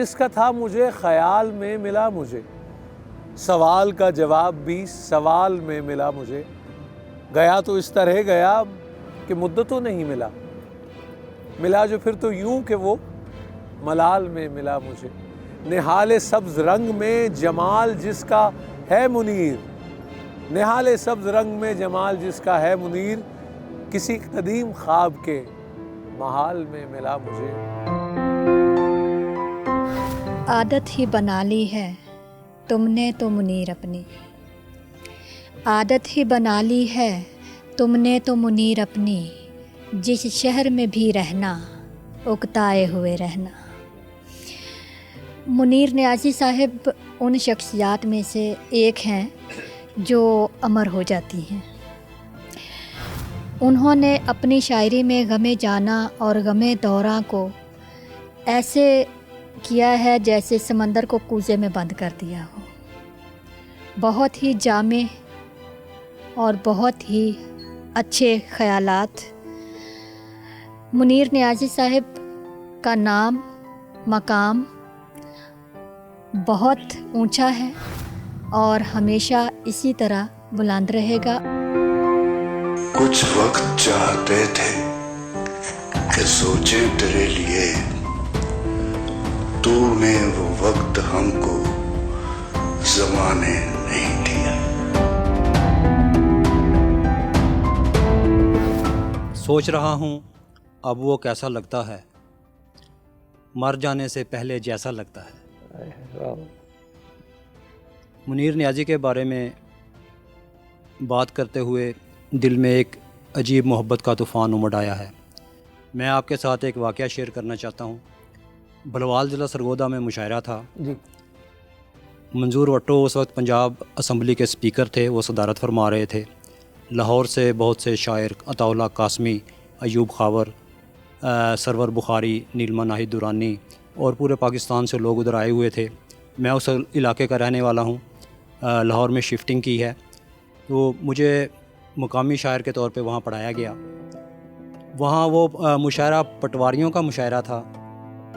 जिसका था मुझे ख्याल में मिला मुझे, सवाल का जवाब भी सवाल में मिला मुझे। गया तो इस तरह गया कि मुद्दतों नहीं मिला, मिला जो फिर तो यूं कि वो मलाल में मिला मुझे। निहाले सब्ज रंग में जमाल जिसका है मुनीर, निहाले सब्ज रंग में जमाल जिसका है मुनीर, किसी कदीम ख्वाब के महाल में मिला मुझे। आदत ही बना ली है तुमने तो मुनीर अपनी, आदत ही बना ली है तुमने तो मुनीर अपनी, जिस शहर में भी रहना उकताए हुए रहना। मुनीर नियाज़ी साहब उन शख्सियात में से एक हैं जो अमर हो जाती हैं। उन्होंने अपनी शायरी में गमे जाना और गमे दौरा को ऐसे किया है जैसे समंदर को कूज़े में बंद कर दिया हो। बहुत ही जामे और बहुत ही अच्छे ख़यालात। मुनीर नियाज़ी साहब का नाम मकाम बहुत ऊंचा है और हमेशा इसी तरह बुलंद रहेगा। कुछ वक्त चाहते थे कि सोचे तेरे लिए, तूने वो वक्त हमको ज़माने नहीं दिया। सोच रहा हूँ अब वो कैसा लगता है, मर जाने से पहले जैसा लगता है। मुनीर नियाज़ी के बारे में बात करते हुए दिल में एक अजीब मोहब्बत का तूफ़ान उमड़ आया है। मैं आपके साथ एक वाक़या शेयर करना चाहता हूँ। भलवाल ज़िला सरगोदा में मुशायरा था जी। मंजूर भट्टो उस वक्त पंजाब असम्बली के स्पीकर थे, वो सदारत फरमा रहे थे। लाहौर से बहुत से शायर अताउल्लाह कासमी, अयूब खावर, सरवर बुखारी, नीलमा नाहिद दुरानी और पूरे पाकिस्तान से लोग उधर आए हुए थे। मैं उस इलाके का रहने वाला हूँ, लाहौर में शिफ्टिंग की है, तो मुझे मुकामी शायर के तौर पे वहाँ पढ़ाया गया। वहाँ वो मुशायरा पटवारियों का मुशायरा था।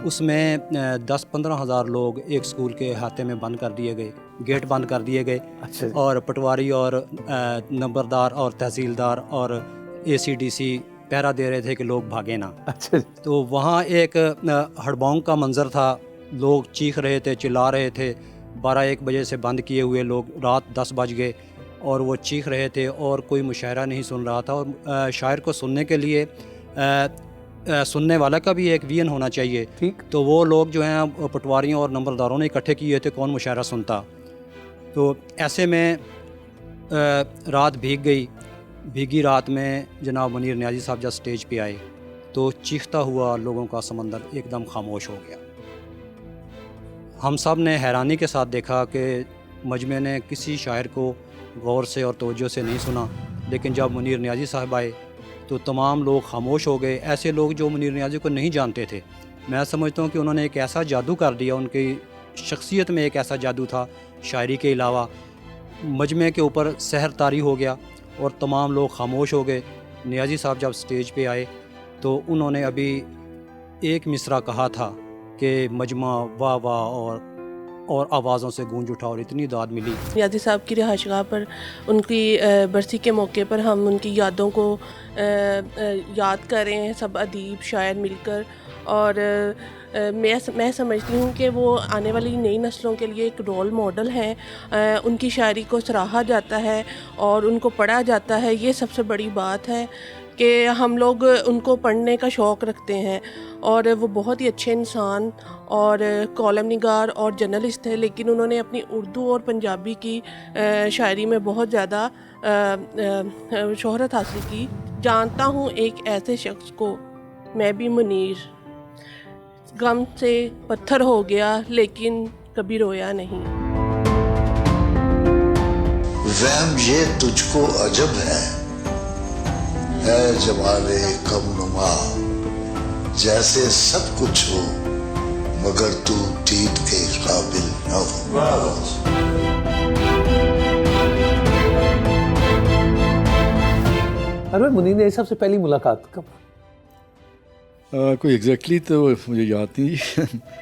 उसमें 10-15 हज़ार लोग एक स्कूल के अहाते में बंद कर दिए गए, गेट बंद कर दिए गए। अच्छा। और पटवारी और नंबरदार और तहसीलदार और ACDC पहरा दे रहे थे कि लोग भागे ना। अच्छा। तो वहाँ एक हड़बौंग का मंज़र था, लोग चीख रहे थे, चिल्ला रहे थे। 12-1 बजे से बंद किए हुए लोग, रात 10 बज गए और वो चीख रहे थे और कोई मुशायरा नहीं सुन रहा था। और शायर को सुनने के लिए सुनने वाला का भी एक विजन होना चाहिए। ठीक। तो वो लोग जो हैं पटवारियों और नंबरदारों ने इकट्ठे किए थे, कौन मुशायरा सुनता। तो ऐसे में रात भीग गई। भीगी रात में जनाब मुनीर नियाज़ी साहब जब स्टेज पे आए तो चीखता हुआ लोगों का समंदर एकदम खामोश हो गया। हम सब ने हैरानी के साथ देखा कि मजमे ने किसी शायर को गौर से और तवज्जो से नहीं सुना, लेकिन जब मुनीर नियाज़ी साहब आए तो तमाम लोग खामोश हो गए। ऐसे लोग जो मुनीर नियाज़ी को नहीं जानते थे। मैं समझता हूँ कि उन्होंने एक ऐसा जादू कर दिया, उनकी शख्सियत में एक ऐसा जादू था शायरी के अलावा। मजमे के ऊपर सहर तारी हो गया और तमाम लोग खामोश हो गए। नियाज़ी साहब जब स्टेज पे आए तो उन्होंने अभी एक मिसरा कहा था कि मजमा वाह वाह और आवाज़ों से गूंज उठा और इतनी दाद मिली। नियाज़ी साहब की रिहाइशगाह पर उनकी बरसी के मौके पर हम उनकी यादों को याद कर रहे हैं, सब अदीब शायर मिलकर। और मैं समझती हूँ कि वो आने वाली नई नस्लों के लिए एक रोल मॉडल हैं। उनकी शायरी को सराहा जाता है और उनको पढ़ा जाता है। ये सबसे बड़ी बात है कि हम लोग उनको पढ़ने का शौक़ रखते हैं। और वो बहुत ही अच्छे इंसान और कॉलम निगार और जर्नलिस्ट थे, लेकिन उन्होंने अपनी उर्दू और पंजाबी की शायरी में बहुत ज़्यादा शोहरत हासिल की। जानता हूँ एक ऐसे शख्स को, मैं भी मुनीर, गम से पत्थर हो गया लेकिन कभी रोया नहीं। वहम ये तुझको अजब है जमाले कम नुमा, जैसे सब कुछ हो मगर तू दीद के काबिल न हो। अरे मुनीर ने सबसे पहली मुलाकात कब? कोई एग्जैक्टली तो मुझे याद नहीं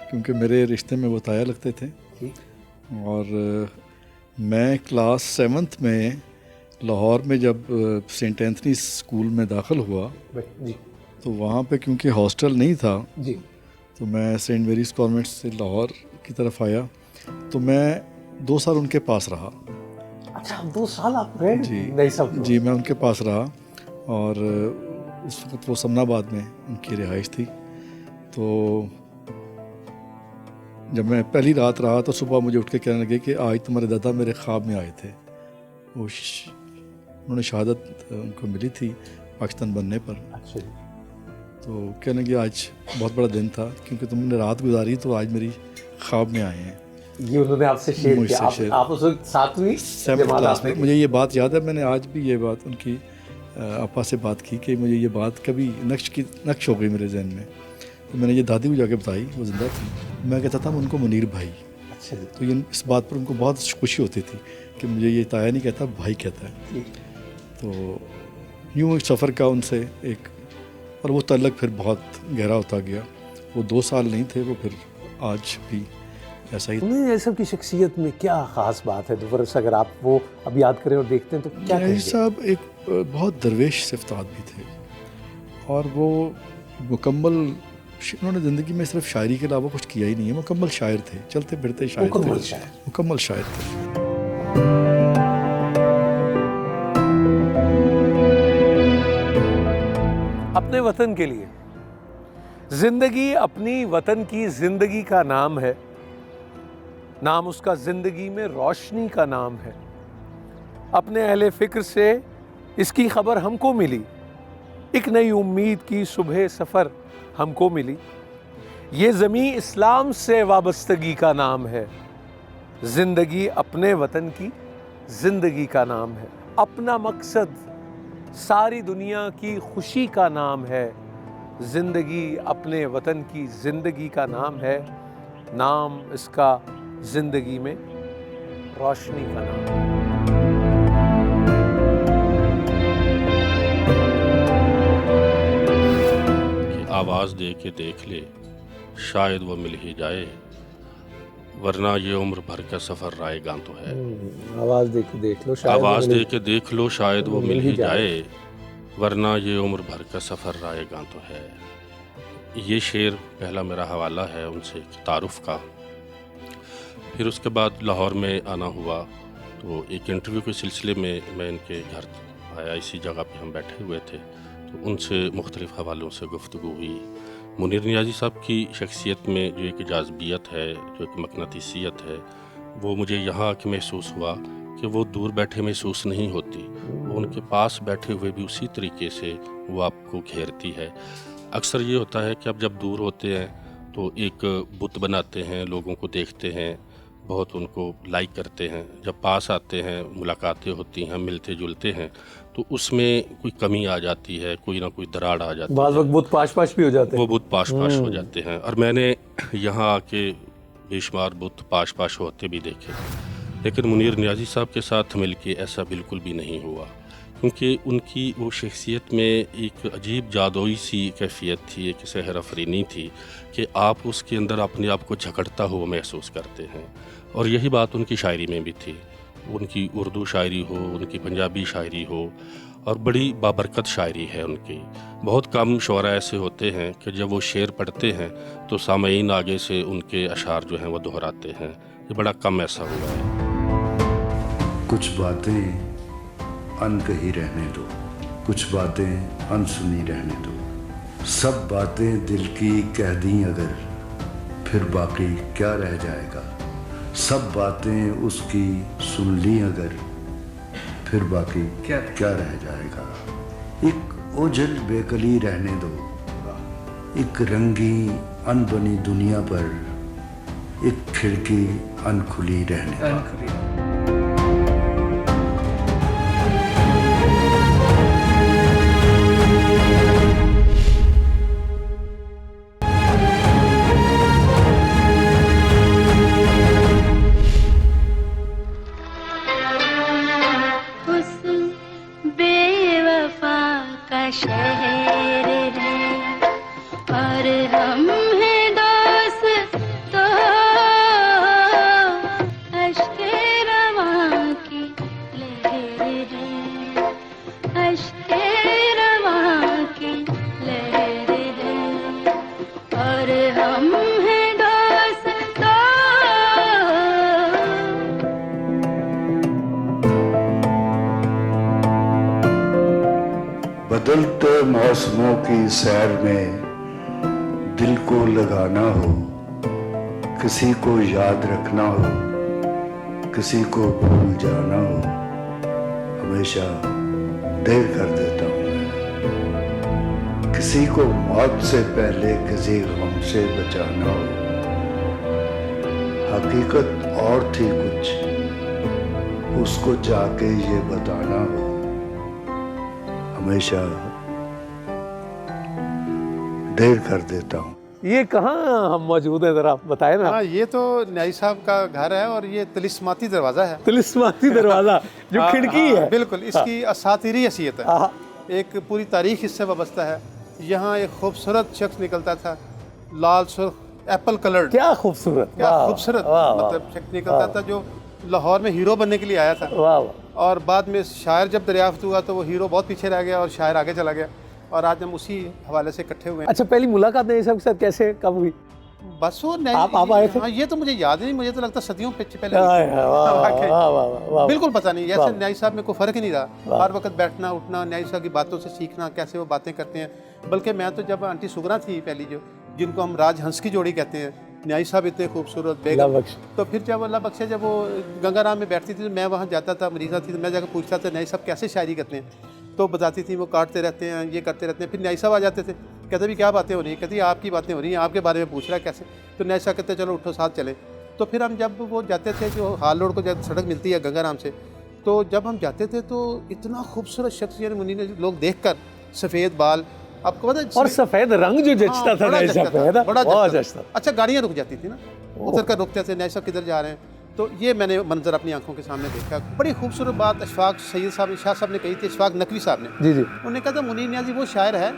क्योंकि मेरे रिश्ते में वो ताया लगते थे। और मैं क्लास 7th में लाहौर में जब सेंट एंथनी स्कूल में दाखिल हुआ जी तो वहाँ पे क्योंकि हॉस्टल नहीं था जी तो मैं सेंट मेरीज कॉन्वेंट से लाहौर की तरफ आया तो मैं 2 साल उनके पास रहा। अच्छा 2 साल आप रहे जी नहीं सब जी मैं उनके पास रहा और उस वक्त वो समनाबाद में उनकी रिहाइश थी। तो जब मैं पहली रात रहा तो सुबह मुझे उठ के कहने लगे कि आज तुम्हारे दादा मेरे ख्वाब में आए थे। वो उन्होंने शहादत उनको मिली थी पाकिस्तान बनने पर। अच्छा जी तो कहने लगे आज बहुत बड़ा दिन था क्योंकि तुमने रात गुजारी तो आज मेरी ख्वाब में आए हैं। ये उन्होंने आपसे शेयर मुझसे किया शेयर। आप उस वक्त 7वीं 7th क्लास में मुझे ये बात याद है। मैंने आज भी ये बात उनकी आपा से बात की कि मुझे ये बात कभी नक्श हो गई मेरे जहन में। तो मैंने ये दादी को जाके बताई, वो जिंदा थी। मैं कहता था उनको मुनीर भाई। अच्छा जी तो ये इस बात पर उनको बहुत खुशी होती थी कि मुझे ये ताया नहीं कहता भाई कहता है। तो यूँ सफ़र का उनसे एक और वो तल्लक फिर बहुत गहरा होता गया। वो 2 साल नहीं थे, वो फिर आज भी ऐसा ही। उन्हें सब की शख्सियत में क्या ख़ास बात है दोबारा अगर आप वो अब याद करें और देखते हैं तो क्या न्याजी साहब एक बहुत दरवेश सिफ्तात भी थे और वो मुकम्मल उन्होंने ज़िंदगी में सिर्फ शायरी के अलावा कुछ किया ही नहीं है। मुकम्मल शायर थे, चलते फिरते शायर थे, मुकम्मल शायर थे। अपने वतन के लिए जिंदगी अपनी वतन की जिंदगी का नाम है, नाम उसका जिंदगी में रोशनी का नाम है। अपने अहले फिक्र से इसकी खबर हमको मिली, एक नई उम्मीद की सुबह सफ़र हमको मिली। ये ज़मीं इस्लाम से वाबस्तगी का नाम है, जिंदगी अपने वतन की जिंदगी का नाम है। अपना मकसद सारी दुनिया की खुशी का नाम है, जिंदगी अपने वतन की जिंदगी का नाम है, नाम इसका जिंदगी में रोशनी का नाम है। आवाज़ दे के देख ले शायद वो मिल ही जाए, वरना ये उम्र भर का सफ़र रायगां तो है। आवाज़ दे के देख लो, आवाज़ दे के देख लो शायद वो मिल ही जाए, वरना ये उम्र भर का सफ़र रायगां तो है। ये शेर पहला मेरा हवाला है उनसे तारुफ़ का। फिर उसके बाद लाहौर में आना हुआ तो एक इंटरव्यू के सिलसिले में मैं इनके घर आया, इसी जगह पे हम बैठे हुए थे। तो उनसे मुख्तलिफ़ हवालों से गुफ्तगू हुई। मुनीर नियाज़ी साहब की शख्सियत में जो एक जाज़बियत है, जो एक मकनातीसियत है, वो मुझे यहाँ आके महसूस हुआ कि वो दूर बैठे महसूस नहीं होती, वो उनके पास बैठे हुए भी उसी तरीके से वो आपको घेरती है। अक्सर ये होता है कि आप जब दूर होते हैं तो एक बुत बनाते हैं, लोगों को देखते हैं, बहुत उनको लाइक करते हैं। जब पास आते हैं, मुलाकातें होती हैं, मिलते जुलते हैं, तो उसमें कोई कमी आ जाती है, कोई ना कोई दरार आ जाती है। बाद वक्त बुत पाश भी हो जाते हैं, वो बुत पाश हो जाते हैं। और मैंने यहाँ आके बेशुमार बुत पाश होते भी देखे, लेकिन मुनीर नियाज़ी साहब के साथ मिलके ऐसा बिल्कुल भी नहीं हुआ, क्योंकि उनकी वो शख्सियत में एक अजीब जादुई सी कैफियत थी, एक सहर अफरीनी थी कि आप उसके अंदर अपने आप को झकड़ता हुआ महसूस करते हैं। और यही बात उनकी शायरी में भी थी। उनकी उर्दू शायरी हो, उनकी पंजाबी शायरी हो, और बड़ी बाबरकत शायरी है उनकी। बहुत कम शुअरा ऐसे होते हैं कि जब वो शेर पढ़ते हैं तो सामईन आगे से उनके अशार जो हैं वो दोहराते हैं। ये बड़ा कम ऐसा हुआ है। कुछ बातें अनकही रहने दो, कुछ बातें अनसुनी रहने दो। सब बातें दिल की कह दी अगर, फिर बाकी क्या रह जाएगा। सब बातें उसकी सुन ली अगर, फिर बाकी क्या रह जाएगा। एक ओझल बेकली रहने दो, एक रंगी अनबनी दुनिया पर एक खिड़की अनखुली रहने दो। शहर है बदलते मौसमों की सैर में दिल को लगाना हो, किसी को याद रखना हो, किसी को भूल जाना हो, हमेशा देर कर देता हूँ मैं। किसी को मौत से पहले किसी गम से बचाना हो, हकीकत और थी कुछ, उसको जाके ये बताना हो, हमेशा देर कर देता हूँ। ये कहाँ हम मौजूद हैं, जरा आप बताएं ना। हाँ, ये तो न्याई साहब का घर है और ये तिलिस्माती दरवाज़ा है। तिलिस्माती दरवाजा जो हाँ, खिड़की हाँ, है। बिल्कुल, इसकी असातिरी हैसियत है। हाँ। एक पूरी तारीख इससे वाबस्ता है। यहाँ एक खूबसूरत शख्स निकलता था, लाल सुर्ख एप्पल कलर्ड, क्या खूबसूरत, क्या वाह, खूबसूरत वाह, वाह, मतलब शख्स निकलता था जो लाहौर में हीरो बनने के लिए आया था। वाह वाह। और बाद में शायर जब दरियाफ्त हुआ तो वो हीरो बहुत पीछे रह गया और शायर आगे चला गया, और आज हम उसी हवाले से इकट्ठे हुए हैं। अच्छा, पहली मुलाकात न्याई साहब के साथ कैसे, कब हुई? बस वो आप आए थे? हाँ, ये तो मुझे याद नहीं, मुझे तो लगता सदियों पहले। वाह, वाह, वाकई। वाह, वाह, वाह। बिल्कुल पता नहीं, वाह। जैसे न्याई साहब में कोई फ़र्क ही नहीं रहा। हर वक्त बैठना उठना, न्याई साहब की बातों से सीखना, कैसे वो बातें करते हैं। बल्कि मैं तो जब आंटी सुगरा थी पहली, जो जिनको हम राजहंस की जोड़ी कहते हैं, न्याई साहब इतने खूबसूरत अल्लाह बेगम, बख्श। तो फिर जब अल्लाह बख्शे जब वो गंगाराम में बैठती थी तो मैं वहाँ जाता था, मरीज़ा थी तो मैं जाकर पूछता था न्याई साहब कैसे शायरी करते हैं, तो बताती थी वो काटते रहते हैं, ये करते रहते हैं। फिर न्याई साहब आ जाते थे, कहते भी क्या बातें हो रही हैं, कहती आपकी बातें हो रही हैं, आपके बारे में पूछ रहा है कैसे। तो न्याई साहब कहते चलो उठो साथ चले। तो फिर हम जब वो जाते थे, जो हाल रोड को जब सड़क मिलती है गंगाराम से, तो जब हम जाते थे तो इतना खूबसूरत शख्स यानी मुनीर ने लोग देख कर, सफ़ेद बाल, आपको पता है, और सफेद रंग जो जचता था बड़ा न्याई जचता साहब पे, था, है ना? बड़ा बहुत जचता जचता। था। अच्छा, गाड़ियाँ रुक जाती थी ना, उतर कर रुकते थे, न्याई साहब किधर जा रहे हैं, तो ये मैंने मंजर अपनी आंखों के सामने देखा। बड़ी खूबसूरत बात अशफाक सैयद साहब, शाह साहब ने कही थी, अशफाक नकवी साहब ने। जी जी। उन्होंने कहा था मुनीर नियाज़ी वो शायर है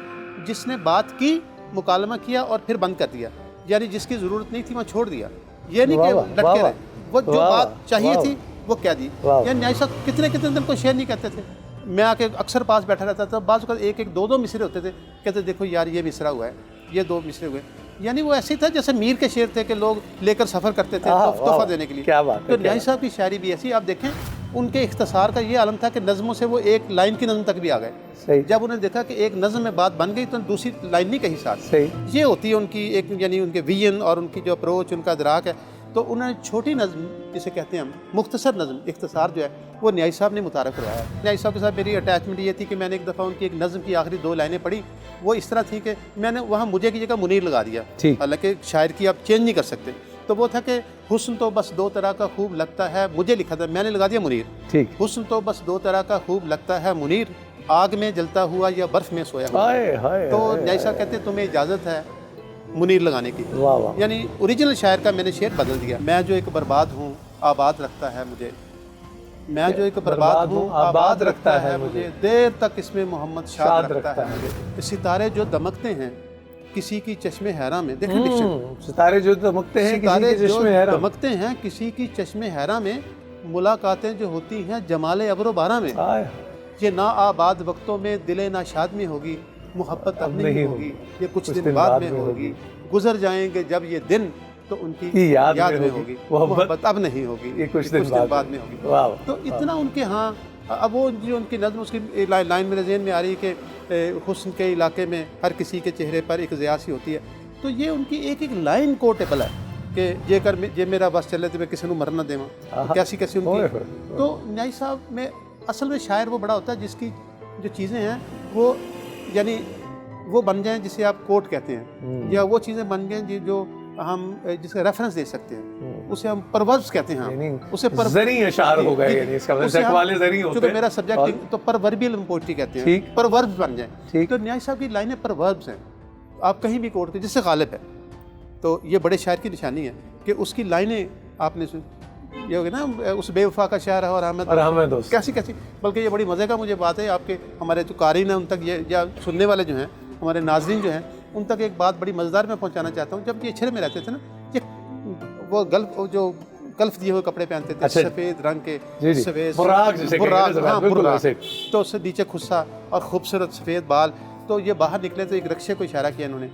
जिसने बात की, मुकालमा किया और फिर बंद कर दिया, यानी जिसकी ज़रूरत नहीं थी वहाँ छोड़ दिया। ये नहीं कि लटके रहे, वो जो बात चाहिए थी वो कह दी। या न्याई साहब कितने कितने दिन को शेर नहीं कहते थे। मैं आके अक्सर पास बैठा रहता था, बाज़ का एक एक दो दो मिसरे होते थे, कहते देखो यार ये मिसरा हुआ है, ये दो मिसरे हुए। यानी वो ऐसे ही था जैसे मीर के शेर थे कि लोग लेकर सफ़र करते थे तोहफा देने के लिए। क्या बात है, तो न्याई साहब की शायरी भी ऐसी, आप देखें उनके इख्तिसार का ये आलम था कि नज़मों से वो एक लाइन की नज़म तक भी आ गए। सही। जब उन्हें देखा कि एक नज़म में बात बन गई तो दूसरी लाइन नहीं कही साथ। सही। ये होती है उनकी एक, यानी उनके विजन और उनकी जो अप्रोच, उनका अदराक है। तो उन्होंने छोटी नज़म जिसे कहते हैं हम, मुख्तसर नज़म, इख्तिसार जो है वो न्याई साहब ने मुतारफ़ करवाया। न्याई साहब के साथ मेरी अटैचमेंट ये थी कि मैंने एक दफ़ा उनकी एक नज़म की आखिरी दो लाइनें पढ़ी, वो इस तरह थी कि मैंने वहाँ मुझे की जगह मुनीर लगा दिया। हालांकि शायर की आप चेंज नहीं कर सकते। तो वो था कि हुस्न तो बस दो तरह का खूब लगता है, मुझे लिखा था, मैंने लगा दिया मुनीर। ठीक। हुस्न तो बस दो तरह का खूब लगता है मुनीर, आग में जलता हुआ या बर्फ़ में सोया हुआ। तो न्याई साहब कहते तुम्हें इजाज़त है मुनीर लगाने की। वाह वाह। यानी ओरिजिनल शायर का मैंने शेर बदल दिया। मैं जो एक बर्बाद हूँ आबाद रखता है मुझे, मैं जो एक बर्बाद हूँ आबाद रखता है मुझे, देर तक इसमें मोहम्मद शाद रखता है मुझे। सितारे जो दमकते हैं किसी की चश्मे हैरा में, देखें डिक्शन, सितारे जो दमकते हैं सितारे किसी के चश्मे हैरा, दमकते हैं किसी की चश्मे हैरा में, मुलाकातें जो होती हैं जमाले अब्रो बारा में, ये ना आबाद वक्तों में दिले ना शाद में होगी, मोहब्बत अब नहीं होगी, ये कुछ दिन बाद में होगी, गुजर जाएंगे जब ये दिन तो उनकी याद में होगी, मोहब्बत अब नहीं होगी, ये कुछ दिन बाद में होगी। तो इतना उनके यहाँ, अब वो जो उनकी नज़्म, उसकी लाइन मेरे ज़हन में आ रही है कि हुस्न के इलाके में हर किसी के चेहरे पर एक ज़िया सी होती है। तो ये उनकी एक एक लाइन कोटेबल है कि ये कर ये मेरा बस चले तो मैं किसी को मर न देवा, तो कैसी कैसी उनकी। तो न्याई साहब में असल में शायर वो बड़ा होता है जिसकी जो चीज़ें हैं वो यानी वो बन जाएं जिसे आप कोट कहते हैं, या वो चीज़ें बन गए जो हम जिसका रेफरेंस दे सकते हैं, उसे हम परवर्ब्स कहते हैं। उसे ज़री अशार हो गए, यानी इसका मतलब जग वाले ज़री होते हैं। क्योंकि मेरा सब्जेक्ट तो परवर्बियल पोएट्री कहते हैं, परवर्ब्स बन जाएं। तो न्याई साहब की लाइनें परवर्ब्स हैं, आप कहीं भी कोट करें, जिससे गालिब है। तो ये बड़े शायर की निशानी है कि उसकी लाइनें आपने ये हो गया ना, उस बेवफा का शायर है और हमें दोस्त कैसी कैसी। बल्कि ये बड़ी मज़े का मुझे बात है, आपके हमारे जो कारीन हैं उन तक ये, या सुनने वाले जो हैं हमारे नाज़रीन जो हैं उन तक एक बात बड़ी मज़ेदार मैं पहुंचाना चाहता हूं। जब ये छरे में रहते थे ना, ये वो गल्फ दिए हुए कपड़े पहनते थे, सफ़ेद रंग के, सफ़ेद बुर्राक, तो उससे नीचे खुस्सा और खूबसूरत सफ़ेद बाल। तो ये बाहर निकले तो एक रक्शे को इशारा किया इन्होंने,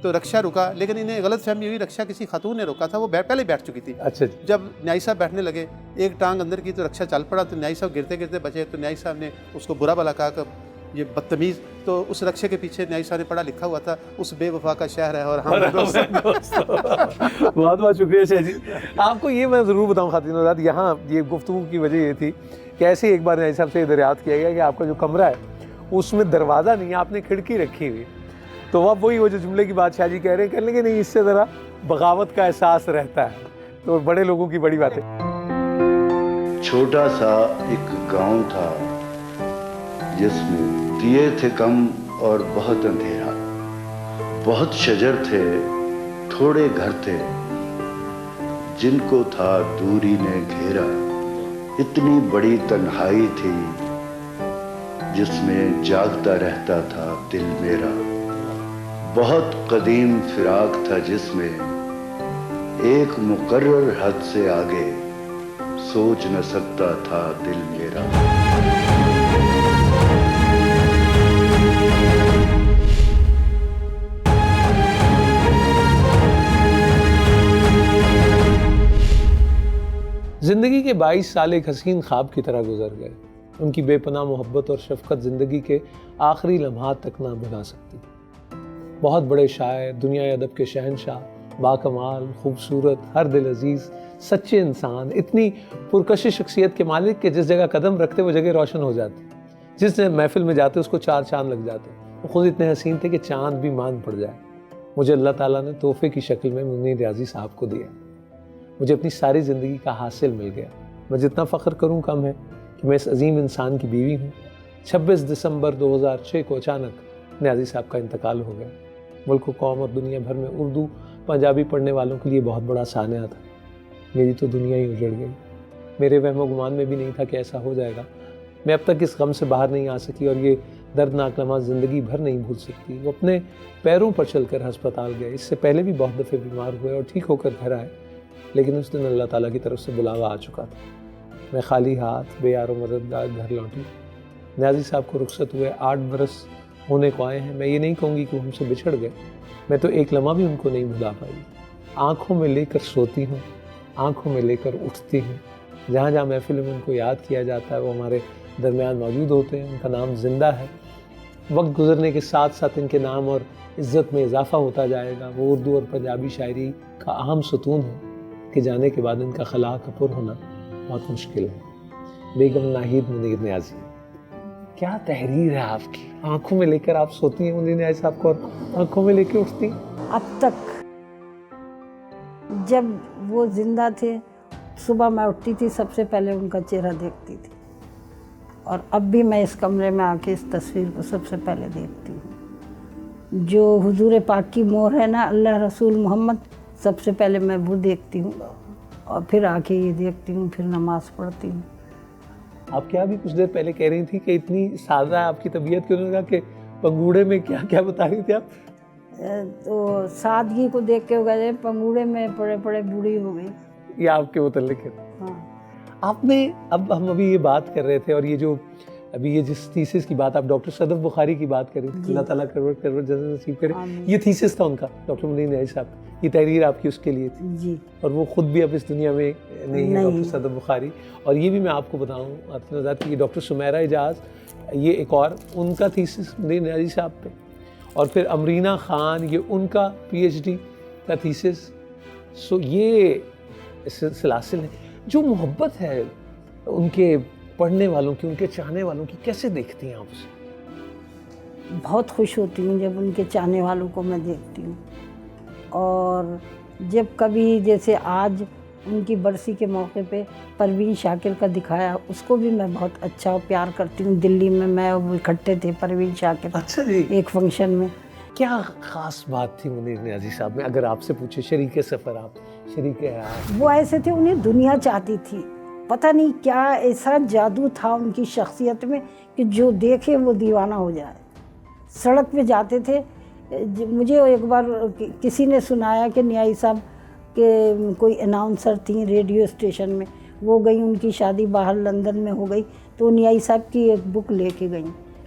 तो रक्षा रुका, लेकिन इन्हें गलत फहमी हुई, रक्षा किसी खातून ने रोका था, वो पहले बैठ चुकी थी। अच्छा। जब न्याई साहब बैठने लगे, एक टांग अंदर की तो रक्षा चल पड़ा, तो न्याई साहब गिरते गिरते बचे। तो न्याई साहब ने उसको बुरा भला कहा कि ये बदतमीज़। तो उस रक्षे के पीछे न्यायी साहब ने पढ़ा लिखा हुआ था, उस बेवफा का शहर है और हम दोस्त। बहुत बहुत शुक्रिया शाह जी। आपको ये मैं ज़रूर बताऊँ ख़ातिन-ए-हज़रात, यहाँ ये गुफ्तगू की वजह ये थी कि ऐसे एक बार न्यायी साहब से दरियात किया गया कि आपका जो कमरा है उसमें दरवाज़ा नहीं है, आपने खिड़की रखी हुई। तो अब वही वो जो जुमले की बात शाह जी कह रहे हैं, कहने लगे नहीं इससे ज़रा बगावत का एहसास रहता है। तो बड़े लोगों की बड़ी बात है। छोटा सा एक गांव था जिसमें दिए थे कम और बहुत अंधेरा, बहुत शजर थे, थोड़े घर थे, जिनको था दूरी ने घेरा। इतनी बड़ी तन्हाई थी जिसमें जागता रहता था दिल मेरा। बहुत कदीम फिराक था जिसमें एक मुकर्रर हद से आगे सोच न सकता था दिल मेरा। ज़िंदगी के 22 साल एक हसीन ख्वाब की तरह गुजर गए। उनकी बेपनाह मोहब्बत और शफ़क़त ज़िंदगी के आखिरी लम्हात तक ना भुला सकती। बहुत बड़े शायर, दुनिया अदब के शहनशाह, बाकमाल, खूबसूरत, हर दिल अजीज़, सच्चे इंसान, इतनी पुरकशिश शख्सियत के मालिक के जिस जगह कदम रखते वो जगह रोशन हो जाती। जिस महफिल में जाते उसको 4 चांद लग जाते। वो खुद इतने हसीन थे कि चांद भी मान पड़ जाए। मुझे अल्लाह ताला ने तोहफे की शक्ल में मुनीर नियाज़ी साहब को दिया। मुझे अपनी सारी ज़िंदगी का हासिल मिल गया। मैं जितना फ़ख्र करूँ कम है कि मैं इस अजीम इंसान की बीवी हूँ। 26 दिसंबर 2006 को अचानक नियाज़ी साहब का इंतकाल हो गया। मुल्क, कौम और दुनिया भर में उर्दू पंजाबी पढ़ने वालों के लिए बहुत बड़ा सान्या था। मेरी तो दुनिया ही उजड़ गई। मेरे वहमो गुमान में भी नहीं था कि ऐसा हो जाएगा। मैं अब तक इस गम से बाहर नहीं आ सकी और ये दर्दनाक लम्हा ज़िंदगी भर नहीं भूल सकती। वो अपने पैरों पर चलकर हस्पताल गए। इससे पहले भी बहुत दफ़े बीमार हुए और ठीक होकर घर आए, लेकिन उस दिन अल्लाह ताला की तरफ से बुलावा आ चुका था। मैं खाली हाथ बेयार मददगार घर लौटी। नियाज़ी साहब को रुखसत हुए 8 बरस होने को आए हैं। मैं ये नहीं कहूँगी कि वो हमसे बिछड़ गए, मैं तो एक लम्हा भी उनको नहीं भुला पाई। आँखों में लेकर सोती हूँ, आँखों में लेकर उठती हूँ। जहाँ जहाँ महफिल में उनको याद किया जाता है वो हमारे दरमियान मौजूद होते हैं। उनका नाम ज़िंदा है। वक्त गुजरने के साथ साथ इनके नाम और इज़्ज़त में इजाफ़ा होता जाएगा। वो उर्दू और पंजाबी शायरी का अहम सतून है कि जाने के बाद इनका खला कपुर होना बहुत मुश्किल है। बेगम नाहिद मुनीर नियाज़ी, क्या तहरीर है आपकी। आंखों में लेकर आप सोती हैं मुनीर नियाज़ी साहब को और आंखों में लेकर उठती हैं। अब तक जब वो जिंदा थे सुबह मैं उठती थी, सबसे पहले उनका चेहरा देखती थी, और अब भी मैं इस कमरे में आके इस तस्वीर को सबसे पहले देखती हूँ। जो हुजूर पाक की मोहर है ना, अल्लाह रसूल मोहम्मद, सबसे पहले मैं वो देखती हूँ और फिर आके ये देखती हूँ, फिर नमाज़ पढ़ती हूँ। आप क्या भी कुछ देर पहले कह रही थी कि इतनी सादा है आपकी तबीयत कि उन्होंने कहा कि पंगूड़े में क्या क्या बता रही थी आप? तो सादगी को देख के गए पंगूड़े में पड़े पड़े बूढ़ी हो गई। ये आपके मुतल्लिक है। हाँ। आपने अब हम अभी ये बात कर रहे थे और ये जो अभी ये जिस थीसिस की बात आप डॉक्टर सदफ बुखारी की बात कर रही थी, अल्लाह ताला करवट जन्नत नसीब करे, ये थीसिस था उनका, डॉक्टर मुनीर नियाज़ी साहब, ये तहरीर आपकी उसके लिए थी जी। और वो खुद भी अब इस दुनिया में नहीं है, डॉक्टर सदफ बुखारी। और ये भी मैं आपको बताऊँ कि डॉक्टर सुमेरा एजाज, ये एक और उनका थीसिस मुनीर नियाज़ी साहब पे, और फिर अमरीना ख़ान, ये उनका PhD का थीसिस। सो ये सिलसिला है। जो मोहब्बत है उनके पढ़ने वालों की, उनके चाहने वालों की, कैसे देखती हैं आप उसे? बहुत खुश होती हूँ जब उनके चाहने वालों को मैं देखती हूँ। और जब कभी जैसे आज उनकी बरसी के मौके पे परवीन शाकिर का दिखाया, उसको भी मैं बहुत अच्छा और प्यार करती हूँ। दिल्ली में मैं और वो इकट्ठे थे, परवीन शाकिर, अच्छा जी, एक फंक्शन में। क्या ख़ास बात थी मुनीर नियाज़ी साहब में, अगर आपसे पूछे? शरीके सफ़र, आप शरीके हयात। वो ऐसे थे, उन्हें दुनिया चाहती थी। पता नहीं क्या ऐसा जादू था उनकी शख्सियत में कि जो देखे वो दीवाना हो जाए। सड़क पे जाते थे, मुझे एक बार किसी ने सुनाया कि नियाज़ी साहब के कोई अनाउंसर थी रेडियो स्टेशन में, वो गई, उनकी शादी बाहर लंदन में हो गई, तो नियाज़ी साहब की एक बुक लेके गई,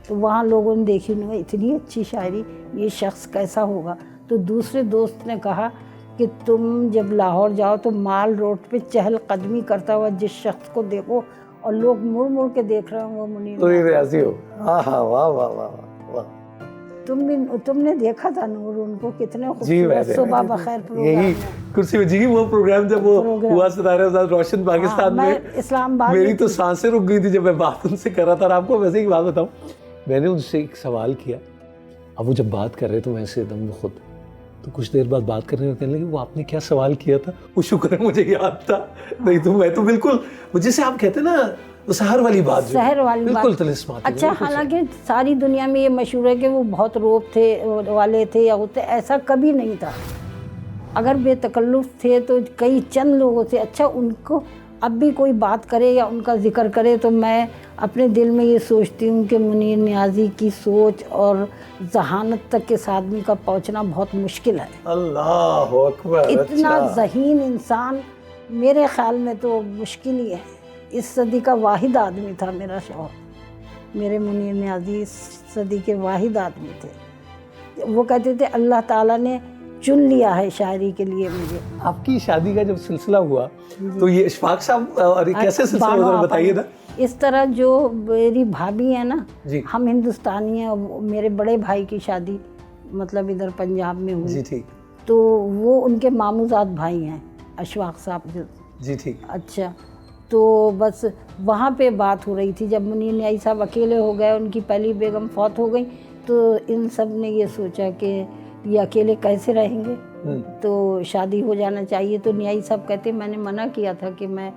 तो वहाँ लोगों ने देखी, उन्होंने इतनी अच्छी शायरी, ये शख्स कैसा होगा। तो दूसरे दोस्त ने कहा कि तुम जब लाहौर जाओ तो माल रोड पे चहल कदमी करता हुआ जिस शख्स को देखो और लोग मुड़ मुड़ के देख रहे हैं वो मुनीर तो ये न्याज़ी। रियाजी हो। हाँ हाँ, वाह वाह वाह वाह वाह। तुमने देखा था नूर उनको कितने जी खूबसूरत सुबह बखैर प्रोग्राम यही में। कुर्सी में जी वो प्रोग्राम जब वो प्रोग्राम। हुआ सितारे साथ रोशन पाकिस्तान हाँ, में, मैं इस्लामाबाद मेरी में तो थी। सांसें रुक गई थी जब मैं बात उनसे कर रहा था। और आपको वैसे ही बात बताऊं, मैंने उनसे एक सवाल किया। अब वो जब बात कर रहे तो वैसे एकदम वो खुद तो कुछ देर बाद बात करने में कहने लगे वो आपने क्या सवाल किया था, वो शुक्र है मुझे याद था, नहीं तो मैं तो बिल्कुल जैसे आप कहते हैं ना वो शहर वाली बात, शहर वाली बिल्कुल बात। तिलिस्माती, अच्छा, बिल्कुल सही। हालांकि सारी दुनिया में ये मशहूर है कि वो बहुत रोब थे वाले थे या होते, ऐसा कभी नहीं था। अगर बेतकल्लुफ़ थे तो कई चंद लोगों से। अच्छा, उनको अब भी कोई बात करे या उनका जिक्र करे तो मैं अपने दिल में ये सोचती हूँ कि मुनीर न्याज़ी की सोच और जहानत तक इस आदमी का पहुँचना बहुत मुश्किल है। अल्लाह अकबर। इतना अच्छा। ज़हीन इंसान मेरे ख्याल में तो मुश्किल ही है। इस सदी का वाहिद आदमी था मेरा शौहर, मेरे मुनीर न्याज़ी इस सदी के वाहिद आदमी थे। वो कहते थे अल्लाह ताला ने चुन लिया है शायरी के लिए मुझे। आपकी शादी का जब सिलसिला हुआ तो ये इशफाक साहब और ये कैसे सिलसिला बानो हुआ आपा बताइए ना। इस तरह जो मेरी भाभी है ना, जी। हम हिंदुस्तानी हैं, मेरे बड़े भाई की शादी मतलब इधर पंजाब में हुई। जी ठीक। तो वो उनके मामूजाद भाई हैं अशफाक साहब जो। जी ठीक। अच्छा, तो बस वहाँ पे बात हो रही थी जब मुनीर न्याज़ी साहब अकेले हो गए, उनकी पहली बेगम फौत हो गई, तो इन सब ने ये सोचा कि ये अकेले कैसे रहेंगे, तो शादी हो जाना चाहिए। तो न्याज़ी साहब कहते मैंने मना किया था कि मैं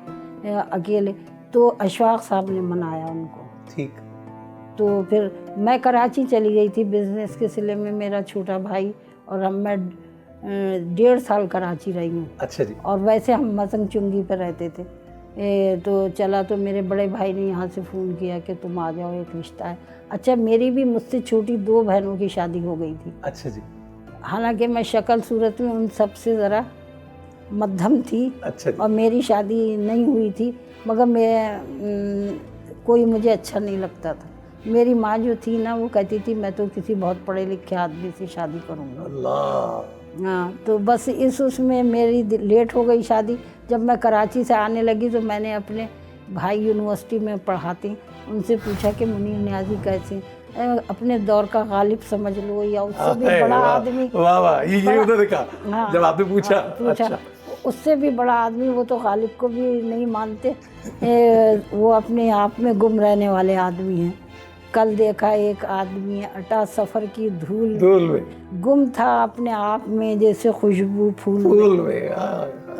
अकेले, तो अशफाक साहब ने मनाया उनको। ठीक। तो फिर मैं कराची चली गई थी बिज़नेस के सिले में, मेरा छोटा भाई और हम, मैं 1.5 साल कराची रही हूँ। अच्छा जी। और वैसे हम मसंग चुंगी पर रहते थे। तो चला तो मेरे बड़े भाई ने यहाँ से फ़ोन किया कि तुम आ जाओ, एक रिश्ता है। अच्छा, मेरी भी मुझसे छोटी 2 बहनों की शादी हो गई थी। अच्छा जी। हालांकि मैं शक्ल सूरत में उन सबसे ज़रा मध्यम थी। अच्छा जी। और मेरी शादी नहीं हुई थी, मगर कोई मुझे अच्छा नहीं लगता था। मेरी माँ जो थी ना, वो कहती थी मैं तो किसी बहुत पढ़े लिखे आदमी से शादी करूँगा। अल्लाह। हाँ, तो बस उसमें मेरी लेट हो गई शादी। जब मैं कराची से आने लगी तो मैंने अपने भाई यूनिवर्सिटी में पढ़ाती, उनसे पूछा कि मुनीर न्याज़ी कैसे, अपने दौर का गालिब समझ लो या उससे भी बड़ा आदमी। वाह वाह, ये उन्होंने कहा। हाँ, जब आपने पूछा। अच्छा, उससे भी बड़ा आदमी, वो तो गालिब को भी नहीं मानते। वो अपने आप में गुम रहने वाले आदमी हैं। कल देखा एक आदमी अटा सफ़र की धूल में गुम था अपने आप में जैसे खुशबू फूल में।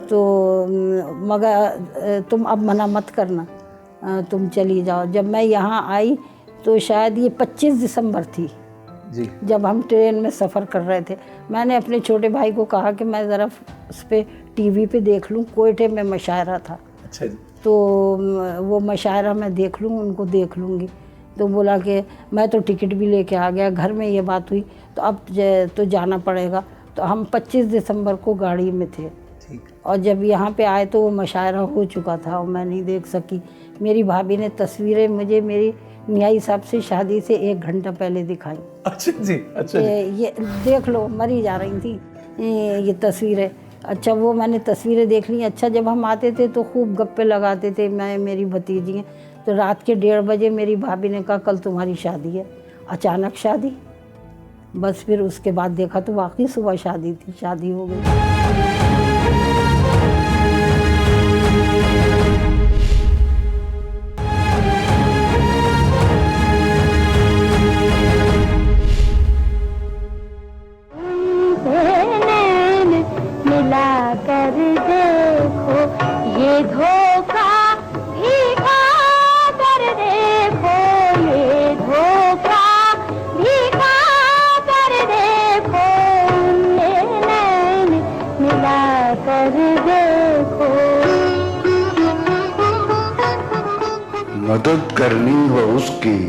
तो मगर तुम अब मना मत करना, तुम चली जाओ। जब मैं यहाँ आई तो शायद ये 25 दिसंबर थी जी, जब हम ट्रेन में सफ़र कर रहे थे। मैंने अपने छोटे भाई को कहा कि मैं ज़रा उस पर टीवी पे देख लूँ, कोयटे में मशायरा था। अच्छा जी। तो वो मशायरा मैं देख लूँ, उनको देख लूँगी। तो बोला कि मैं तो टिकट भी लेके आ गया, घर में ये बात हुई तो अब तो जाना पड़ेगा। तो हम 25 दिसंबर को गाड़ी में थे। ठीक। और जब यहाँ पे आए तो वो मशायरा हो चुका था और मैं नहीं देख सकी। मेरी भाभी ने तस्वीरें मुझे मेरी न्याज़ी साहब से शादी से 1 घंटा पहले दिखाई। अच्छा जी। अच्छा जी। ये देख लो, मरी जा रही थी ये तस्वीरें। अच्छा, वो मैंने तस्वीरें देख ली। अच्छा, जब हम आते थे तो खूब गप्पे लगाते थे, मैं मेरी भतीजी हैं। तो रात के 1:30 बजे मेरी भाभी ने कहा कल तुम्हारी शादी है। अचानक शादी, बस फिर उसके बाद देखा तो वाकई सुबह शादी थी, शादी हो गई। मदद करनी हो उसकी,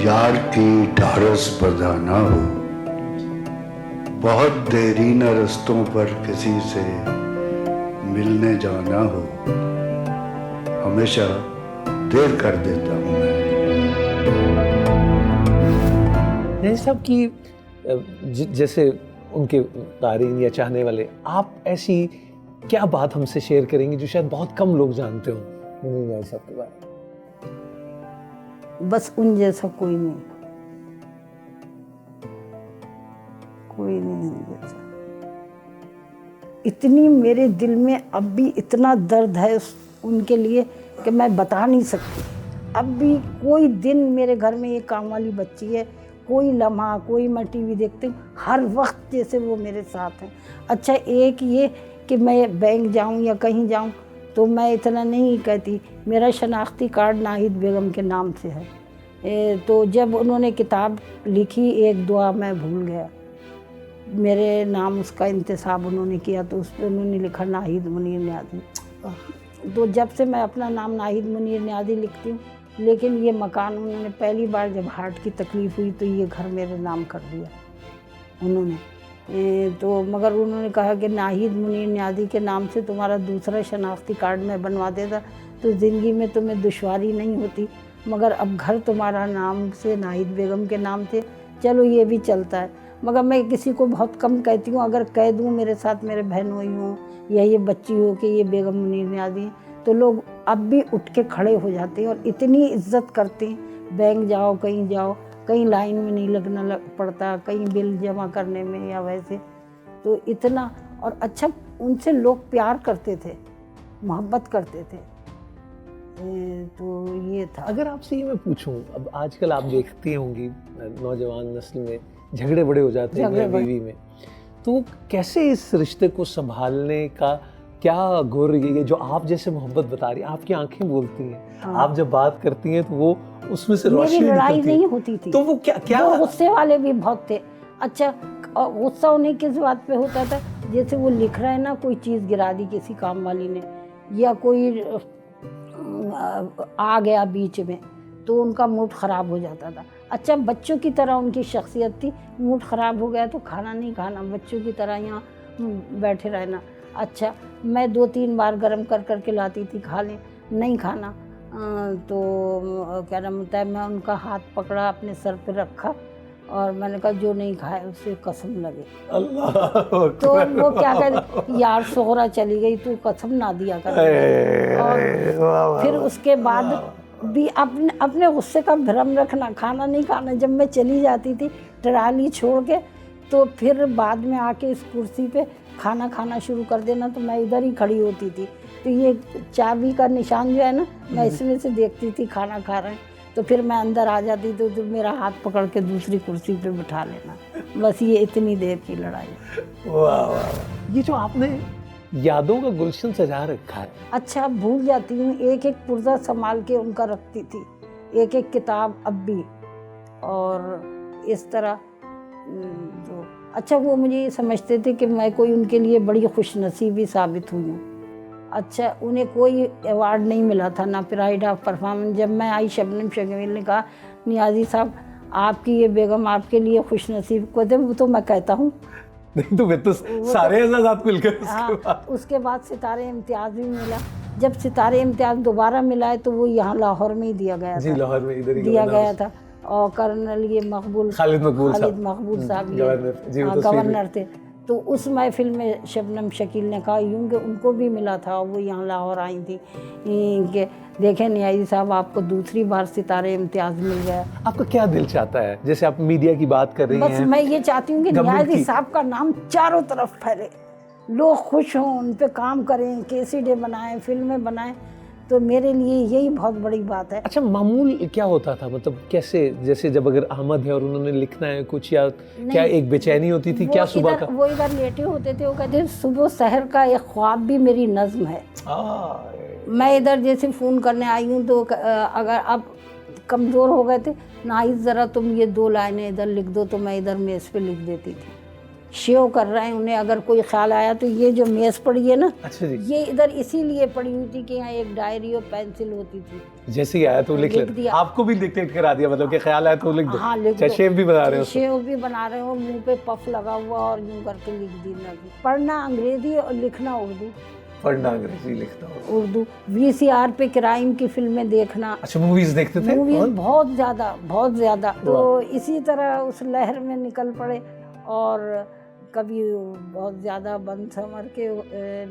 यार की ढारस बधाना हो। बहुत देरी न रस्तों पर किसी से मिलने जाना हो, हमेशा देर कर देता हूँ मैं। नहीं साहब की जैसे उनके तारीन या चाहने वाले, आप ऐसी क्या बात हमसे शेयर करेंगे जो शायद बहुत कम लोग जानते हो? मुनीर न्याज़ी साहब के बारे में? बस उन जैसा कोई नहीं, कोई नहीं उन जैसा। इतनी मेरे दिल में अब भी इतना दर्द है उनके लिए कि मैं बता नहीं सकती। अब भी कोई दिन मेरे घर में एक काम वाली बच्ची है, कोई लम्हा, कोई मैं टीवी देखती हूँ, हर वक्त जैसे वो मेरे साथ हैं। अच्छा एक ये कि मैं बैंक जाऊँ या कहीं जाऊँ तो मैं इतना नहीं कहती, मेरा शनाख्ती कार्ड नाहिद बेगम के नाम से है। तो जब उन्होंने किताब लिखी एक दुआ मैं भूल गया, मेरे नाम उसका इंतसाब उन्होंने किया तो उस पर उन्होंने लिखा नाहिद मुनीर न्याज़ी। तो जब से मैं अपना नाम नाहिद मुनीर न्याज़ी लिखती हूँ, लेकिन ये मकान उन्होंने पहली बार जब हार्ट की तकलीफ़ हुई तो ये घर मेरे नाम कर दिया उन्होंने। तो मगर उन्होंने कहा कि नाहिद मुनीर न्याज़ी के नाम से तुम्हारा दूसरा शनाख्ती कार्ड मैं बनवा देता तो ज़िंदगी में तुम्हें दुश्वारी नहीं होती, मगर अब घर तुम्हारा नाम से नाहिद बेगम के नाम से, चलो ये भी चलता है। मगर मैं किसी को बहुत कम कहती हूँ, अगर कह दूँ मेरे साथ मेरे बहनोई हों या ये बच्ची हो कि ये बेगम मुनीर न्याज़ी तो लोग अब भी उठ के खड़े हो जाते हैं और इतनी इज्जत करते हैं। बैंक जाओ, कहीं लाइन में नहीं लगना पड़ता, कहीं बिल जमा करने में या वैसे, तो इतना। और अच्छा उनसे लोग प्यार करते थे, मोहब्बत करते थे। तो ये था। अगर आपसे ये मैं पूछूं, अब आजकल आप देखती होंगी नौजवान नस्ल में झगड़े बड़े हो जाते हैं मियां बीवी में, तो कैसे इस रिश्ते को संभालने का क्या गुर ये जो आप जैसे मोहब्बत बता रही हैं, आपकी आंखें बोलती हैं, हाँ। आप जब बात करती हैं तो वो उसमें से रोशनी मेरी लड़ाई निकलती है। नहीं होती थी, तो वो क्या वो गुस्से वाले भी बहुत थे। अच्छा गुस्सा उन्हें किस बात पे होता था, जैसे वो लिख रहे हैं ना, कोई चीज़ गिरा दी किसी काम वाली ने या कोई आ गया बीच में तो उनका मूड ख़राब हो जाता था। अच्छा बच्चों की तरह उनकी शख्सियत थी, मूड ख़राब हो गया तो खाना नहीं खाना, बच्चों की तरह यहाँ बैठे रहना। अच्छा मैं 2-3 बार गरम कर कर के लाती थी, खा लें, नहीं खाना तो क्या नाम होता है, मैं उनका हाथ पकड़ा, अपने सर पे रखा और मैंने कहा जो नहीं खाए उससे कसम लगे। अल्लाह तो वो क्या कहते, यार सोहरा चली गई तू कसम ना दिया कर। और फिर उसके बाद भी अपने गुस्से का भ्रम रखना, खाना नहीं खाना। जब मैं चली जाती थी ट्राली छोड़ के तो फिर बाद में आके इस कुर्सी पे खाना खाना शुरू कर देना, तो मैं इधर ही खड़ी होती थी। तो ये चाबी का निशान जो है ना, मैं इसमें से देखती थी खाना खा रहे हैं, तो फिर मैं अंदर आ जाती थी तो मेरा हाथ पकड़ के दूसरी कुर्सी पे बिठा लेना। बस ये इतनी देर की लड़ाई। वाह वाह, ये जो आपने यादों का गुलशन सजा रखा है। अच्छा भूल जाती हूँ, एक एक पुर्जा संभाल के उनका रखती थी, एक एक किताब अब भी, और इस तरह जो अच्छा वो मुझे ये समझते थे कि मैं कोई उनके लिए बड़ी खुशनसीबी साबित हुई हूँ। अच्छा उन्हें कोई अवार्ड नहीं मिला था, ना प्राइड ऑफ परफॉर्मेंस। जब मैं आई शबनम शकील ने कहा नियाज़ी साहब आपकी ये बेगम आपके लिए खुशनसीब को दे, वो तो मैं कहता हूँ नहीं तो मैं तो सारे एजाज़ात मिलकर हाँ। उसके बाद सितारे इम्तियाज़ भी मिला। जब सितारे इम्तियाज़ दोबारा मिला है तो वो यहाँ लाहौर में ही दिया गया जी, था। लाहौर में इधर ही दिया गया था। और कर्नल ये खालिद मकबूल साहब गवर्नर थे। तो उस महफिल में शबनम शकील ने कहा यूँ कि उनको भी मिला था, वो यहाँ लाहौर आई थी कि देखें नियाज़ी साहब आपको दूसरी बार सितारे इम्तियाज़ मिल गया। आपका क्या दिल चाहता है, जैसे आप मीडिया की बात कर रही हैं, बस मैं ये चाहती हूँ कि नियाज़ी साहब का नाम चारों तरफ फैले, लोग खुश हों, उन पे काम करें, कैसेटें बनाएं, फिल्में बनाएं, तो मेरे लिए यही बहुत बड़ी बात है। अच्छा मामूल क्या होता था, मतलब कैसे, जैसे जब अगर अहमद है और उन्होंने लिखना है कुछ, या क्या एक बेचैनी होती थी क्या सुबह का? वो इधर लेटे होते थे, वो कहते सुबह शहर का एक ख्वाब भी मेरी नज्म है। मैं इधर जैसे फ़ोन करने आई हूँ तो अगर आप कमज़ोर हो गए थे नाहिद ज़रा तुम ये 2 लाइनें इधर लिख दो, तो मैं इधर मेज़ पे लिख देती थी। शेव कर रहे हैं, उन्हें अगर कोई ख्याल आया तो ये जो मेज़ पड़ी है ना, अच्छा जी, ये इधर इसीलिए पड़ी हुई थी कि यहाँ एक डायरी और पेंसिल होती थी, जैसे ही आया तो लिख दिया। आपको भी डिक्टेट करा दिया, मतलब कि ख्याल आया तो लिख दो। हाँ लिख दो। शेव भी बना रहे हो, शेव भी बना रहे हो, मुंह पे पफ लगा हुआ और यूँ करके लिख दी। पढ़ना अंग्रेजी और लिखना उर्दू। पढ़ना अंग्रेजी, लिखना उर्दू। VCR पे क्राइम की फिल्में देखना। अच्छा मूवीज देखते थे? मूवीज बहुत ज़्यादा। तो इसी तरह उस लहर में निकल पड़े, और कभी बहुत ज़्यादा बंद समर के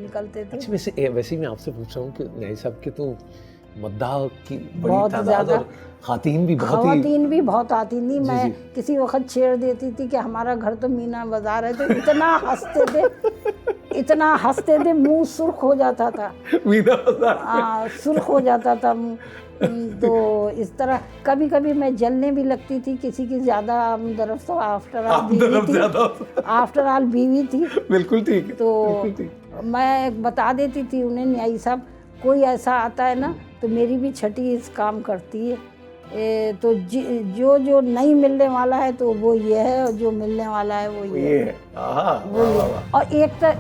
निकलते थे। अच्छा वैसे मैं आपसे पूछ रहा हूँ कि न्याज़ी साहब के तो मद्दाह की बड़ी बहुत तादाद ज़्यादा। और खातीन भी बहुत ही खवातीन भी बहुत आती थी। मैं जी। किसी वक्त छेड़ देती थी कि हमारा घर तो मीना बाजार है, तो इतना हंसते थे, इतना हंसते थे, मुंह सुर्ख हो जाता था। मीना बाजार हाँ, सुर्ख हो जाता था मुंह। तो इस तरह कभी कभी मैं जलने भी लगती थी किसी की ज़्यादा तरफ से। आफ्टर ऑल बीवी थी, आफ्टर ऑल बीवी थी। बिल्कुल ठीक है, तो बिल्कुल ठीक। मैं बता देती थी उन्हें, न्यायी साहब कोई ऐसा आता है ना तो मेरी भी छठी इस काम करती है। तो जो जो नहीं मिलने वाला है तो वो ये है, और जो मिलने वाला है वो ये है। वो ये है। और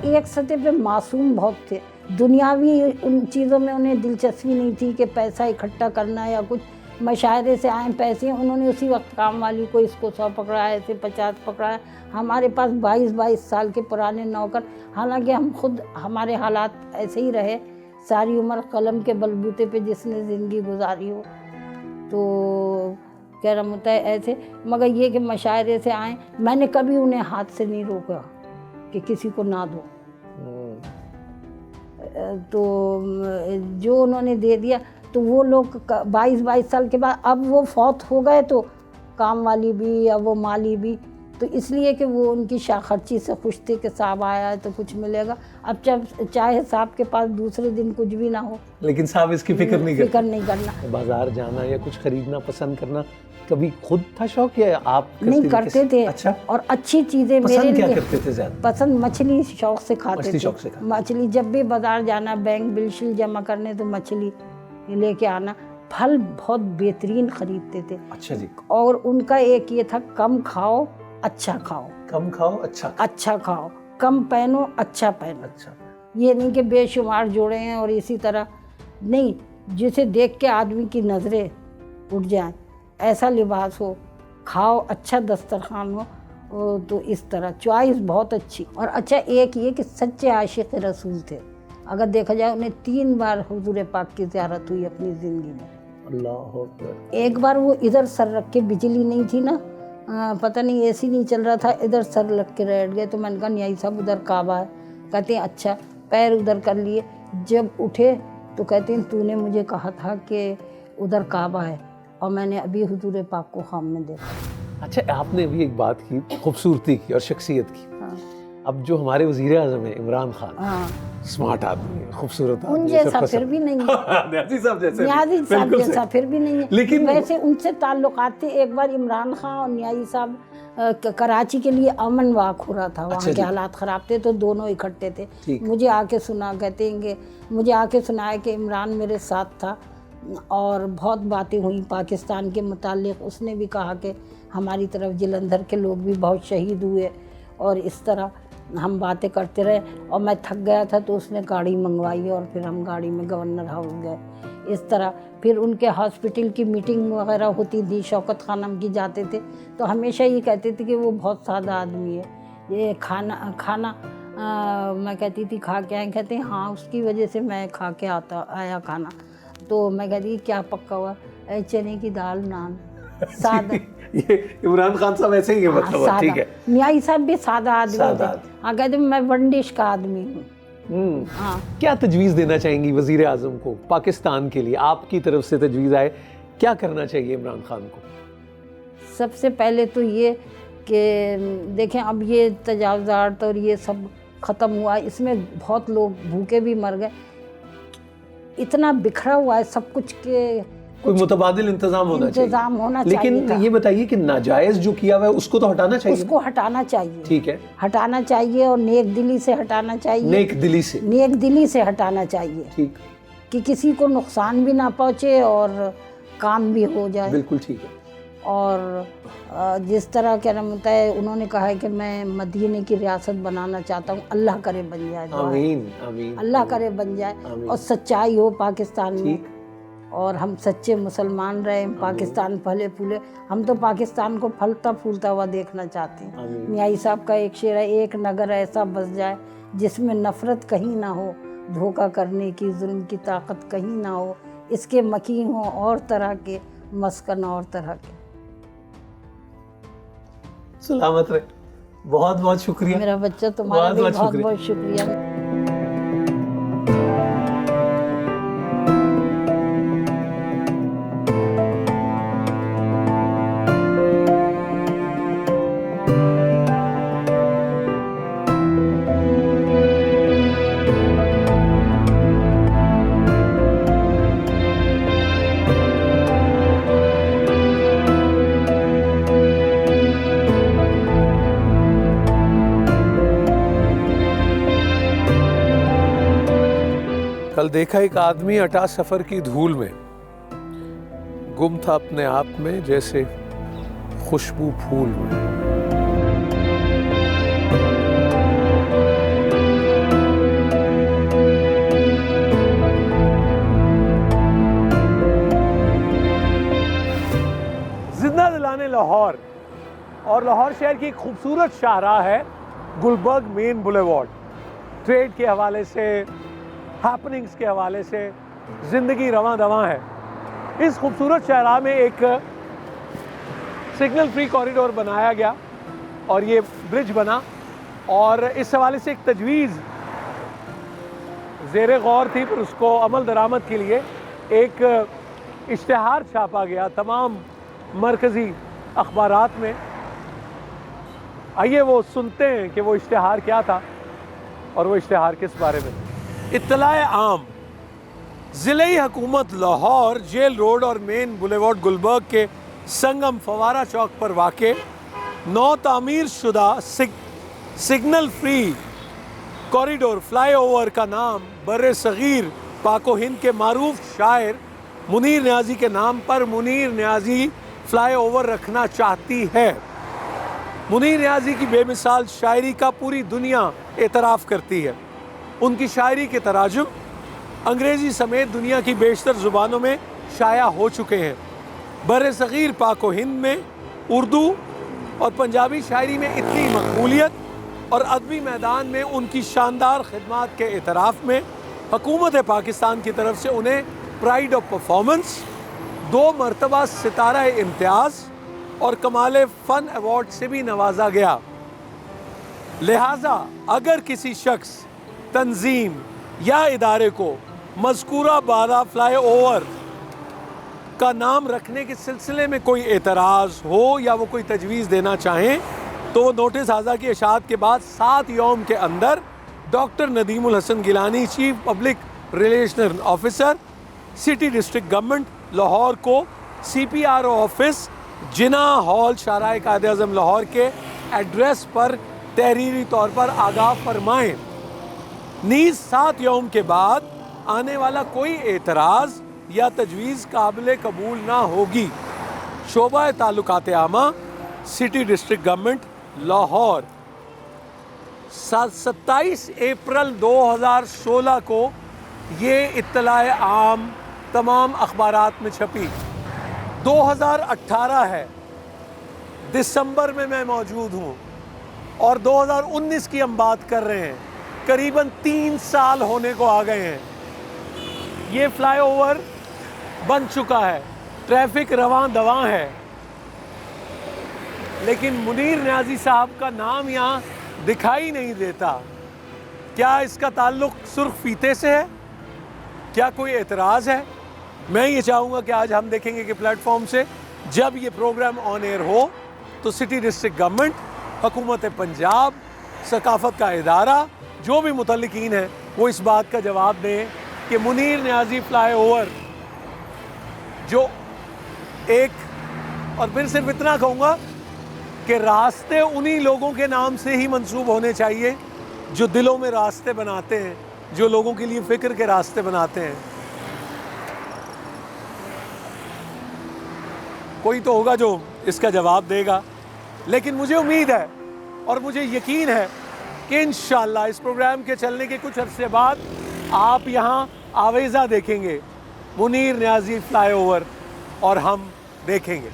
एक सतह पे मासूम बहुत थे, दुनियावी उन चीज़ों में उन्हें दिलचस्पी नहीं थी कि पैसा इकट्ठा करना या कुछ। मशायरे से आए पैसे, उन्होंने उसी वक्त काम वाली को इसको 100 पकड़ा है, ऐसे 50 पकड़ा है। हमारे पास 22-22 साल के पुराने नौकर, हालांकि हम खुद, हमारे हालात ऐसे ही रहे, सारी उम्र कलम के बलबूते पे जिसने ज़िंदगी गुजारी हो। तो क्या नाम होता है ऐसे, मगर ये कि मशायरे से आए, मैंने कभी उन्हें हाथ से नहीं रोका कि किसी को ना दो। तो जो उन्होंने दे दिया, तो वो लोग 22-22 साल के बाद, अब वो फौत हो गए, तो काम वाली भी या वो माली भी, तो इसलिए कि वो उनकी खर्ची से खुश थे कि साहब आया है तो कुछ मिलेगा। अब जब चाहे साहब के पास दूसरे दिन कुछ भी ना हो, लेकिन साहब इसकी फिक्र नहीं करना। बाजार जाना या कुछ खरीदना पसंद करना कभी खुद था शौक या आप नहीं करते थे? अच्छा। और अच्छी चीज़ें मेरे पसंद क्या लिए करते थे ज़्यादा? पसंद मछली शौक से खाते मछली थे। शौक से खाते। मछली, जब भी बाजार जाना, बैंक बिल शिल जमा करने, तो मछली लेके आना। फल बहुत बेहतरीन खरीदते थे। अच्छा जी। और उनका एक ये था, कम खाओ अच्छा खाओ। कम खाओ अच्छा खाओ, कम पहनो अच्छा पहनो। अच्छा। ये नहीं कि बेशुमार जोड़े हैं और इसी तरह नहीं, जिसे देख के आदमी की नज़रें उठ जाएं, ऐसा लिबास हो, खाओ अच्छा दस्तरखान हो। तो इस तरह चॉइस बहुत अच्छी। और अच्छा एक ये कि सच्चे आशिक़ रसूल थे। अगर देखा जाए, उन्हें 3 बार हुजूर पाक की ज़ियारत हुई अपनी ज़िंदगी में। अल्लाह अकबर। एक बार वो इधर सर रख के, बिजली नहीं थी ना, पता नहीं एसी नहीं चल रहा था, इधर सर रख के बैठ गए। तो मैंने कहा न्याई साहब उधर काबा है। कहते हैं अच्छा, पैर उधर कर लिए। जब उठे तो कहते हैं तूने मुझे कहा था कि उधर काबा है, और मैंने अभी हुजूर पाक को ख्वाब में देखा। अच्छा, आपने अभी एक बात की, खूबसूरती की और शख्सियत की। हाँ। अब जो हमारे वज़ीर आज़म है इमरान खान, हाँ, स्मार्ट आदमी है, खूबसूरत आदमी उन है, जैसा सबका फिर सब। भी नहीं है। न्याज़ी साहब जैसे न्याज़ी साहब बिल्कुल जैसा सही। फिर भी नहीं है। लेकिन वैसे उनसे ताल्लुकात थे। एक बार इमरान खान और न्याज़ी साहब कराची के लिए अमन वाक हो रहा था, वहाँ अच्छा के हालात ख़राब थे, तो दोनों इकट्ठे थे। ठीक। मुझे आके सुना, कहते हैं कि मुझे आके सुनाया कि इमरान मेरे साथ था और बहुत बातें हुई पाकिस्तान के मुतालिक। उसने भी कहा कि हमारी तरफ जलंधर के लोग भी बहुत शहीद हुए, और इस तरह हम बातें करते रहे। और मैं थक गया था तो उसने गाड़ी मंगवाई, और फिर हम गाड़ी में गवर्नर हाउस गए। इस तरह फिर उनके हॉस्पिटल की मीटिंग वगैरह होती थी, शौकत खानम की जाते थे, तो हमेशा ये कहते थे कि वो बहुत सादा आदमी है। ये खाना मैं कहती थी खा के आए, कहते हैं हाँ उसकी वजह से मैं खा के आया खाना। तो मैं कहती क्या पक्का हुआ? चने की दाल नान, सादा। ये इमरान खान साहब ऐसे ही है, मतलब ठीक है। न्याई साहब भी सादा आदमी थे। हाँ, कहते मैं वनडिश का आदमी हूँ। हाँ। क्या तजवीज़ देना चाहेंगी वज़ीर आज़म को पाकिस्तान के लिए? आपकी तरफ से तजवीज़ आए, क्या करना चाहिए इमरान खान को? सबसे पहले तो ये कि देखें, अब ये तजावज़ात और ये सब ख़त्म हुआ, इसमें बहुत लोग भूखे भी मर गए। इतना बिखरा हुआ है सब कुछ के कोई मुतबादिल इंतज़ाम होना चाहिए। लेकिन ये बताइए कि नाजायज़ जो किया हुआ है उसको तो हटाना चाहिए। उसको हटाना चाहिए। ठीक है, हटाना चाहिए, और नेक दिली से हटाना चाहिए। नेक दिली से हटाना चाहिए। ठीक, कि किसी को नुकसान भी ना पहुँचे और काम भी हो जाए। बिल्कुल ठीक है। और जिस तरह क्या नाम होता है, उन्होंने कहा है कि मैं मदीने की रियासत बनाना चाहता हूँ, अल्लाह करे बन जाए। आमीन आमीन। अल्लाह करे बन जाए, और सच्चाई हो पाकिस्तान में, और हम सच्चे मुसलमान रहे, पाकिस्तान फले फूले। हम तो पाकिस्तान को फलता फूलता हुआ देखना चाहते हैं। न्याई साहब का एक शेर है, एक नगर ऐसा बस जाए जिसमें नफ़रत कहीं ना हो, धोखा करने की जुल्म की ताकत कहीं ना हो, इसके मकी हों और तरह के, मस्कन और तरह के। सलामत रहे। बहुत बहुत शुक्रिया मेरा बच्चा, तुम्हारा भी बहुत बहुत शुक्रिया। कल देखा एक आदमी अटा सफर की धूल में गुम था अपने आप में, जैसे खुशबू फूल में। जिंदा दिलाने लाहौर, और लाहौर शहर की एक खूबसूरत शाहराह है गुलबर्ग मेन बुलेवार्ड। ट्रेड के हवाले से, हैपनिंग्स के हवाले से ज़िंदगी रवां दवां है। इस खूबसूरत शाहराह में एक सिग्नल फ्री कॉरिडोर बनाया गया और ये ब्रिज बना, और इस हवाले से एक तजवीज़ ज़ेरे गौर थी, पर उसको अमल दरामद के लिए एक इश्तिहार छापा गया तमाम मरकज़ी अखबारात में। आइए वो सुनते हैं कि वो इश्तिहार क्या था और वो इश्तिहार किस बारे में। इत्तलाए आम, ज़िले हुकूमत लाहौर जेल रोड और मेन बुलेवार्ड गुलबर्ग के संगम फवारा चौक पर वाक़े नौ तामीर शुदा सिग्नल फ्री कॉरिडोर फ्लाईओवर का नाम बर्रे सगीर पाको हिंद के मारूफ शायर मुनीर न्याजी के नाम पर मुनीर न्याजी फ्लाईओवर रखना चाहती है। मुनीर न्याजी की बेमिसाल शायरी का पूरी दुनिया एतराफ़ करती है। उनकी शायरी के तराजुम अंग्रेज़ी समेत दुनिया की बेशतर ज़ुबानों में शाया हो चुके हैं। बर्रे सग़ीर पाको हिंद में उर्दू और पंजाबी शायरी में इतनी मकबूलियत और अदबी मैदान में उनकी शानदार खिदमात के एतराफ़ में हुकूमत पाकिस्तान की तरफ से उन्हें प्राइड ऑफ परफॉर्मेंस, 2 मरतबा सितारा इम्तियाज़ और कमाल फ़न अवार्ड से भी नवाजा गया। लिहाजा अगर किसी शख्स, तंजीम या इदारे को मज़कूरा बाला फ्लाईओवर का नाम रखने के सिलसिले में कोई एतराज़ हो या वो कोई तजवीज़ देना चाहें तो वो नोटिस आज़ा की इशाअत के बाद 7 यौम के अंदर doctor Nadeemul Hasan Gilani, chief public relation officer, city district government Lahore को CPRO ऑफिस जिना हॉल शाहराह कायद आज़म लाहौर के एड्रेस पर तहरीरी तौर पर आगाह फरमाएँ। नीज़ 7 यौम के बाद आने वाला कोई एतराज़ या तजवीज़ काबिल कबूल ना होगी। शोबा ताल्लुकात आमा, सिटी डिस्ट्रिक्ट गवर्नमेंट लाहौर। 27 अप्रैल 2016 को ये इत्तलाए आम तमाम अखबारात में छपी। 2018 है, दिसंबर में मैं मौजूद हूँ और 2019 की हम बात कर रहे हैं। करीबन 3 साल होने को आ गए हैं। ये फ्लाईओवर बन चुका है, ट्रैफिक रवां दवां है, लेकिन मुनीर न्याजी साहब का नाम यहाँ दिखाई नहीं देता। क्या इसका ताल्लुक सुर्ख फीते से है? क्या कोई एतराज़ है? मैं ये चाहूँगा कि आज हम देखेंगे कि प्लेटफॉर्म से जब ये प्रोग्राम ऑन एयर हो तो सिटी डिस्ट्रिक्ट गवर्नमेंट, हुकूमत पंजाब, सकाफ़त का इदारा, जो भी मुतल्लिकीन हैं वो इस बात का जवाब दें कि मुनीर न्याजी फ्लाईओवर जो एक, और फिर सिर्फ इतना कहूँगा कि रास्ते उन्हीं लोगों के नाम से ही मंसूब होने चाहिए जो दिलों में रास्ते बनाते हैं, जो लोगों के लिए फ़िक्र के रास्ते बनाते हैं। कोई तो होगा जो इसका जवाब देगा, लेकिन मुझे उम्मीद है और मुझे यकीन है कि इंशाअल्लाह इस प्रोग्राम के चलने के कुछ अरसे बाद आप यहाँ आवेज़ा देखेंगे मुनीर न्याजी फ्लाईओवर, और हम देखेंगे।